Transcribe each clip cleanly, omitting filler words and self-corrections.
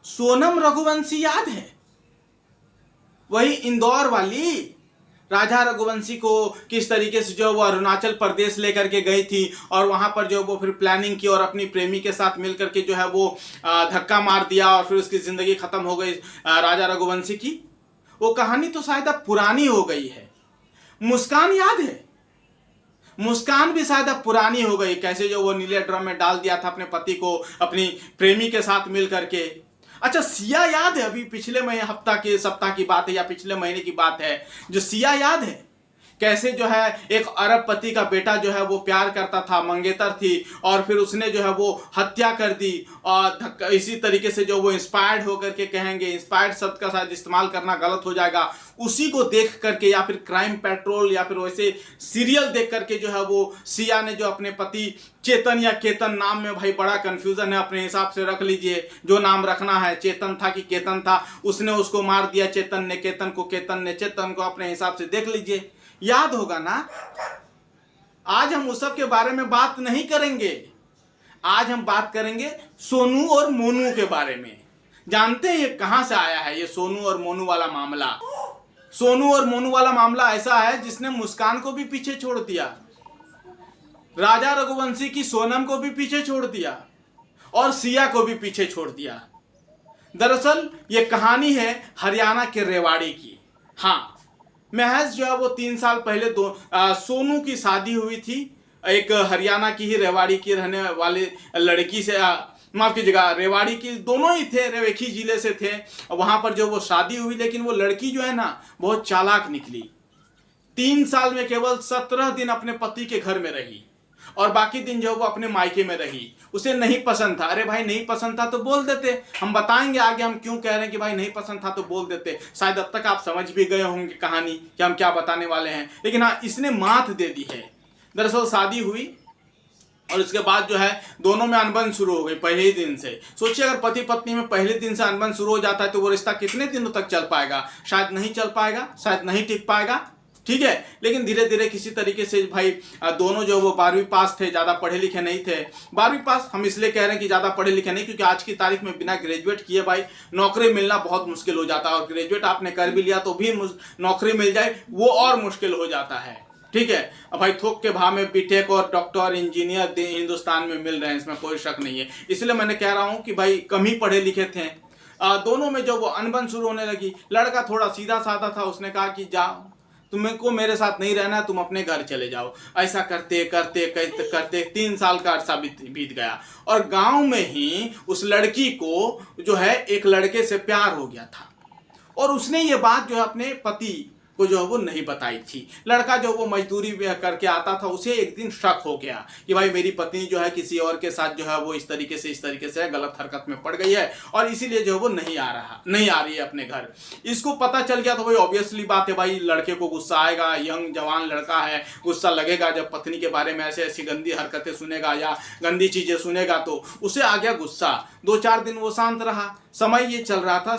सोनम रघुवंशी याद है? वही इंदौर वाली राजा रघुवंशी को किस तरीके से जो वो अरुणाचल प्रदेश लेकर के गई थी और वहां पर जो वो फिर प्लानिंग की और अपनी प्रेमी के साथ मिलकर के जो है वो धक्का मार दिया और फिर उसकी जिंदगी खत्म हो गई राजा रघुवंशी की। वो कहानी तो शायद अब पुरानी हो गई है। मुस्कान याद है? मुस्कान भी शायद अब पुरानी हो गई, कैसे जो वो नीले ड्रम में डाल दिया था अपने पति को अपनी प्रेमी के साथ मिल करके। अच्छा, सिया याद है? अभी पिछले महीने सप्ताह की बात है या पिछले महीने की बात है, जो सिया याद है कैसे जो है एक अरबपति का बेटा जो है वो प्यार करता था, मंगेतर थी और फिर उसने जो है वो हत्या कर दी। और इसी तरीके से जो वो इंस्पायर्ड होकर के कहेंगे, इंस्पायर्ड शब्द का शायद इस्तेमाल करना गलत हो जाएगा, उसी को देख करके या फिर क्राइम पेट्रोल या फिर वैसे सीरियल देख करके जो है वो सिया ने जो अपने पति चेतन या केतन, नाम में भाई बड़ा कंफ्यूजन है, अपने हिसाब से रख लीजिए जो नाम रखना है, चेतन था कि केतन था, उसने उसको मार दिया चेतन ने केतन को, केतन ने चेतन को, अपने हिसाब से देख लीजिए। याद होगा ना? आज हम उस सब के बारे में बात नहीं करेंगे। आज हम बात करेंगे सोनू और मोनू के बारे में। जानते हैं ये कहां से आया है, ये सोनू और मोनू वाला मामला? सोनू और मोनू वाला मामला ऐसा है जिसने मुस्कान को भी पीछे छोड़ दिया, राजा रघुवंशी की सोनम को भी पीछे छोड़ दिया और सिया को भी पीछे छोड़ दिया। दरअसल ये कहानी है हरियाणा के रेवाड़ी की। हाँ, महज जो है वो 3 साल पहले सोनू की शादी हुई थी एक हरियाणा की ही रेवाड़ी की रहने वाली लड़की से। माफ कीजिएगा, रेवाड़ी की दोनों ही थे, एक ही जिले से थे। वहां पर जो वो शादी हुई, लेकिन वो लड़की जो है ना बहुत चालाक निकली। 3 साल में केवल 17 दिन अपने पति के घर में रही और बाकी दिन जो वो अपने मायके में रही। उसे नहीं पसंद था। अरे भाई, नहीं पसंद था तो बोल देते, हम बताएंगे आगे हम क्यों कह रहे हैं कि भाई नहीं पसंद था तो बोल देते। शायद अब तक आप समझ भी गए होंगे कहानी कि हम क्या बताने वाले हैं, लेकिन हाँ, इसने मात दे दी है। दरअसल शादी हुई और उसके बाद जो है दोनों में अनबन शुरू हो गई पहले ही दिन से। सोचिए, अगर पति पत्नी में पहले दिन से अनबन शुरू हो जाता है तो वो रिश्ता कितने दिनों तक चल पाएगा? शायद नहीं चल पाएगा, शायद नहीं टिक पाएगा। ठीक है, लेकिन धीरे धीरे किसी तरीके से भाई दोनों जो वो 12वीं पास थे, ज़्यादा पढ़े लिखे नहीं थे। 12वीं पास हम इसलिए कह रहे हैं कि ज़्यादा पढ़े लिखे नहीं, क्योंकि आज की तारीख में बिना ग्रेजुएट किए भाई नौकरी मिलना बहुत मुश्किल हो जाता है, और ग्रेजुएट आपने कर भी लिया तो भी नौकरी मिल जाए वो और मुश्किल हो जाता है। ठीक है, अब भाई थोक के भाव में बीटेक और डॉक्टर इंजीनियर हिंदुस्तान में मिल रहे हैं, इसमें कोई शक नहीं है। इसलिए मैंने कह रहा हूँ कि भाई कम ही पढ़े लिखे थे। दोनों में जो वो अनबन शुरू होने लगी। लड़का थोड़ा सीधा साधा था, उसने कहा कि जाओ, तुमको मेरे साथ नहीं रहना, तुम अपने घर चले जाओ। ऐसा करते करते करते करते 3 साल का अरसा बीत गया और गांव में ही उस लड़की को जो है एक लड़के से प्यार हो गया था और उसने ये बात जो है अपने पति को जो है वो नहीं बताई थी। लड़का जो वो मजदूरी करके आता था, उसे एक दिन शक हो गया कि भाई मेरी पत्नी जो है किसी और के साथ जो है वो इस तरीके से गलत हरकत में पड़ गई है और इसीलिए जो है वो नहीं आ रही है अपने घर। इसको पता चल गया तो भाई ऑब्वियसली बात है, भाई लड़के को गुस्सा आएगा, यंग जवान लड़का है, गुस्सा लगेगा जब पत्नी के बारे में ऐसे ऐसी गंदी हरकतें सुनेगा या गंदी चीजें सुनेगा तो उसे आ गया गुस्सा। 2-4 दिन वो शांत रहा। समय ये चल रहा था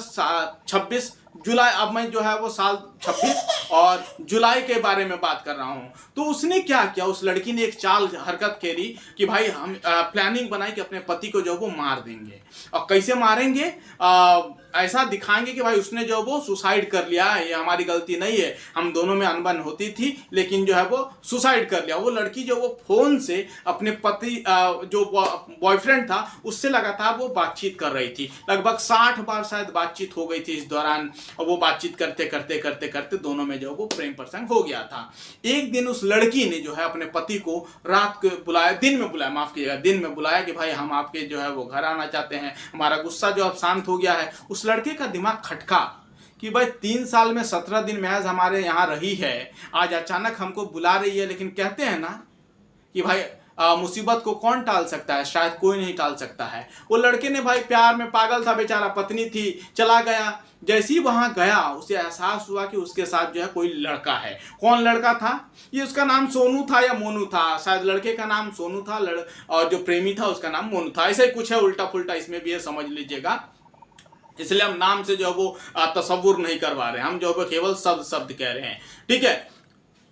26 जुलाई, अब मैं जो है वो साल 26 और जुलाई के बारे में बात कर रहा हूँ। तो उसने क्या किया, उस लड़की ने एक चाल हरकत करी कि भाई हम प्लानिंग बनाई कि अपने पति को जो वो मार देंगे। और कैसे मारेंगे? ऐसा दिखाएंगे कि भाई उसने जो वो सुसाइड कर लिया, ये हमारी गलती नहीं है, हम दोनों में अनबन होती थी लेकिन जो है वो सुसाइड कर लिया। वो लड़की जो वो फोन से अपने पति जो बॉयफ्रेंड था उससे लगातार वो बातचीत कर रही थी। लगभग 60 बार शायद बातचीत हो गई थी इस दौरान, और वो बातचीत करते करते करते करते दोनों में जो वो प्रेम प्रसंग हो गया था। एक दिन उस लड़की ने जो है अपने पति को रात को बुलाया, दिन में बुलाया, माफ कीजिएगा, दिन में बुलाया कि भाई हम आपके जो है वो घर आना चाहते हैं, हमारा गुस्सा जो अब शांत हो गया है। उस लड़के का दिमाग खटका कि भाई 3 साल में 17 दिन महज हमारे यहाँ रही है, आज अचानक हमको बुला रही है। लेकिन कहते हैं ना कि भाई मुसीबत को कौन टाल सकता है? शायद कोई नहीं टाल सकता है। वो लड़के ने भाई प्यार में पागल था बेचारा, पत्नी थी, चला गया। जैसे ही वहां गया उसे एहसास हुआ कि उसके साथ जो है कोई लड़का है। कौन लड़का था? ये उसका नाम सोनू था या मोनू था, शायद लड़के का नाम सोनू था और जो प्रेमी था उसका नाम मोनू था। ऐसा ही कुछ है, उल्टा पुल्टा इसमें भी है, समझ लीजिएगा। इसलिए हम नाम से जो है वो तसव्वुर नहीं करवा रहे हैं, हम जो है केवल शब्द कह रहे हैं। ठीक है,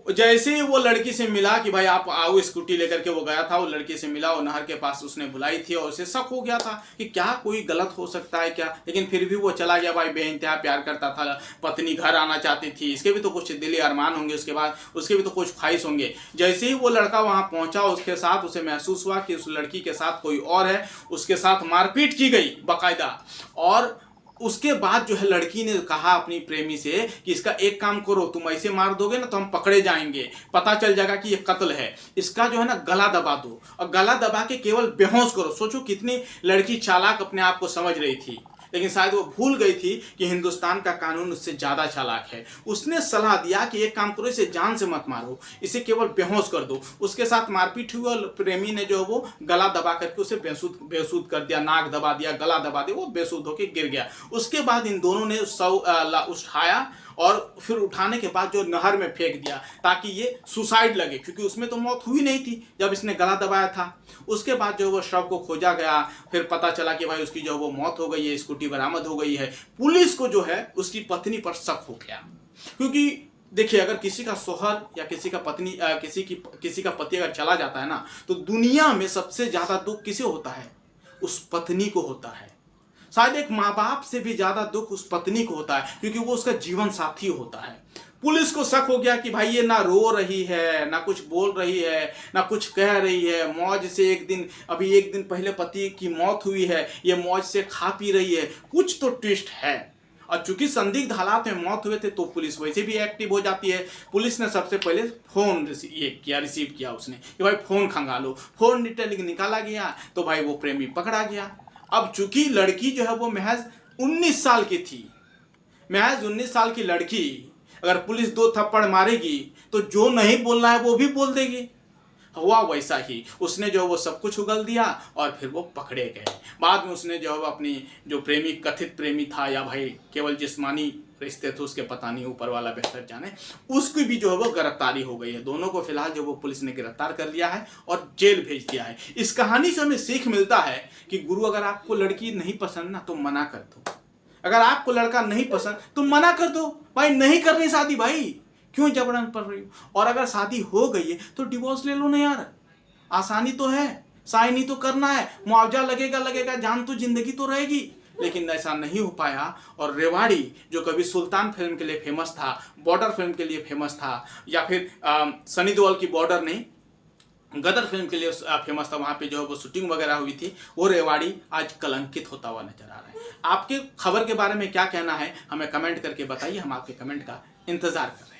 जैसे ही वो लड़की से मिला कि भाई आप आओ, स्कूटी लेकर के वो गया था, वो लड़की से मिला, वो नहर के पास उसने बुलाई थी और उसे शक हो गया था कि क्या कोई गलत हो सकता है क्या, लेकिन फिर भी वो चला गया। भाई बेइंतहा प्यार करता था, पत्नी घर आना चाहती थी, इसके भी तो कुछ दिली अरमान होंगे, उसके बाद उसके भी तो कुछ ख्वाहिश होंगे। जैसे ही वो लड़का वहां पहुंचा उसके साथ उसे महसूस हुआ कि उस लड़की के साथ कोई और है, उसके साथ मारपीट की गई बाकायदा। और उसके बाद जो है लड़की ने कहा अपनी प्रेमी से कि इसका एक काम करो, तुम ऐसे मार दोगे ना तो हम पकड़े जाएंगे, पता चल जाएगा कि ये कत्ल है, इसका जो है ना गला दबा दो, और गला दबा के केवल बेहोश करो। सोचो कितनी लड़की चालाक अपने आप को समझ रही थी, लेकिन शायद वो भूल गई थी कि हिंदुस्तान का कानून उससे ज़्यादा चालाक है। उसने सलाह दिया कि एक काम करो, इसे जान से मत मारो, इसे केवल बेहोश कर दो। उसके साथ मारपीट हुई और प्रेमी ने जो वो गला दबा करके उसे बेसुध कर दिया, नाक दबा दिया, गला दबा दिया, वो बेसुध होकर गिर गया। उसके बाद इन दोनों ने उठाया और फिर उठाने के बाद जो नहर में फेंक दिया ताकि ये सुसाइड लगे, क्योंकि उसमें तो मौत हुई नहीं थी जब इसने गला दबाया था। उसके बाद जो वो शव को खोजा गया, फिर पता चला कि भाई उसकी जो वो मौत हो गई है, स्कूटी बरामद हो गई है। पुलिस को जो है उसकी पत्नी पर शक हो गया, क्योंकि देखिए अगर किसी का शोहर या किसी का पत्नी किसी का पति अगर चला जाता है ना, तो दुनिया में सबसे ज्यादा दुख किसे होता है? उस पत्नी को होता है। शायद एक माँ बाप से भी ज्यादा दुख उस पत्नी को होता है, क्योंकि वो उसका जीवन साथी होता है। पुलिस को शक हो गया कि भाई ये ना रो रही है, ना कुछ बोल रही है, ना कुछ कह रही है, मौज से एक दिन पहले पति की मौत हुई है, ये मौज से खा पी रही है, कुछ तो ट्विस्ट है। और चूंकि संदिग्ध हालात में मौत हुए थे तो पुलिस वैसे भी एक्टिव हो जाती है। पुलिस ने सबसे पहले फोन रिसीव किया उसने कि भाई फोन खंगालो, फोन डिटेलिंग निकाला गया तो भाई वो प्रेमी पकड़ा गया। अब चूंकि लड़की जो है वो महज 19 साल की थी, महज 19 साल की लड़की अगर पुलिस 2 थप्पड़ मारेगी तो जो नहीं बोलना है वो भी बोल देगी। हुआ वैसा ही, उसने जो वो सब कुछ उगल दिया और फिर वो पकड़े गए। बाद में उसने जो अपनी जो प्रेमी, कथित प्रेमी था या भाई केवल जिस्मानी रिश्ते थे उसके, पता नहीं, ऊपर वाला बेहतर जाने, उसकी भी जो है वो गिरफ्तारी हो गई है। दोनों को फिलहाल जो वो पुलिस ने गिरफ्तार कर लिया है और जेल भेज दिया है। इस कहानी से हमें सीख मिलता है कि गुरु, अगर आपको लड़की नहीं पसंद ना तो मना कर दो, अगर आपको लड़का नहीं पसंद तो मना कर दो, भाई नहीं करनी शादी, भाई क्यों जबरन पड़ रही हो? और अगर शादी हो गई है तो डिवोर्स ले लो ना यार, आसानी तो है, साइन ही तो करना है, मुआवजा लगेगा, जान तो जिंदगी तो रहेगी। लेकिन ऐसा नहीं हो पाया। और रेवाड़ी जो कभी सुल्तान फिल्म के लिए फेमस था, बॉर्डर फिल्म के लिए फेमस था, या फिर सनी देओल की बॉर्डर नहीं गदर फिल्म के लिए फेमस था, वहां पे जो है वो शूटिंग वगैरह हुई थी, वो रेवाड़ी आज कलंकित होता हुआ नजर आ रहा है। आपके खबर के बारे में क्या कहना है हमें कमेंट करके बताइए, हम आपके कमेंट का इंतजार कर रहे हैं।